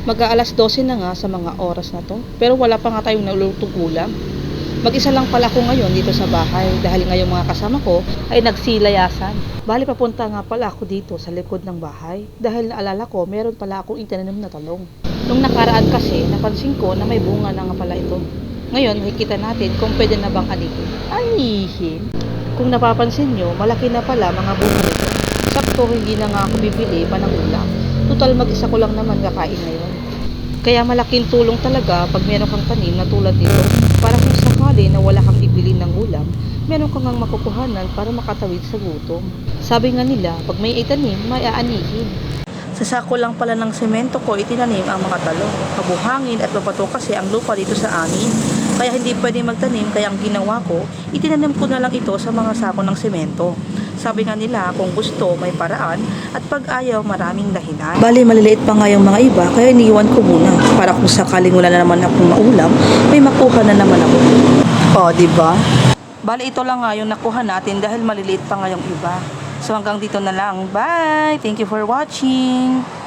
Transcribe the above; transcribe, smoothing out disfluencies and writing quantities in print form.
Mag-aalas 12 na nga sa mga oras na to. Pero wala pa nga tayong nalulutong ulam. Mag-isa lang pala ako ngayon dito sa bahay dahil ngayong mga kasama ko ay nagsilayasan. Bali papunta nga pala ako dito sa likod ng bahay dahil naalala ko meron pala akong itinanim na talong. Nung nakaraan kasi napansin ko na may bunga na nga pala ito. Ngayon makikita natin kung pwede na bang anihin. Anihin? Kung napapansin nyo, malaki na pala mga bunga nito. Sakto hindi na nga ako bibili pa ng ulam. Total mag-isa ko lang naman kakain ngayon. Kaya malaking tulong talaga pag meron kang tanim na tulad nito. Para kung sakali na wala kang ibili ng ulam, meron kang ngang makukuhanan para makatawid sa gutom. Sabi nga nila, pag may itanim, may aanihin. Sa sako lang pala ng semento ko itinanim ang mga talong. Kabuhangin at mabato kasi ang lupa dito sa amin. Kaya hindi pwede magtanim, kaya ang ginawa ko, itinanim ko na lang ito sa mga sako ng semento. Sabi nga nila, kung gusto, may paraan, at pag ayaw, maraming dahilan. Bali, maliliit pa nga yung mga iba, kaya iniiwan ko muna. Para kung sakaling wala na naman akong maulam, may makuha na naman ako. O, diba? Bali, ito lang nga yung nakuha natin dahil maliliit pa nga yung iba. So, hanggang dito na lang. Bye! Thank you for watching!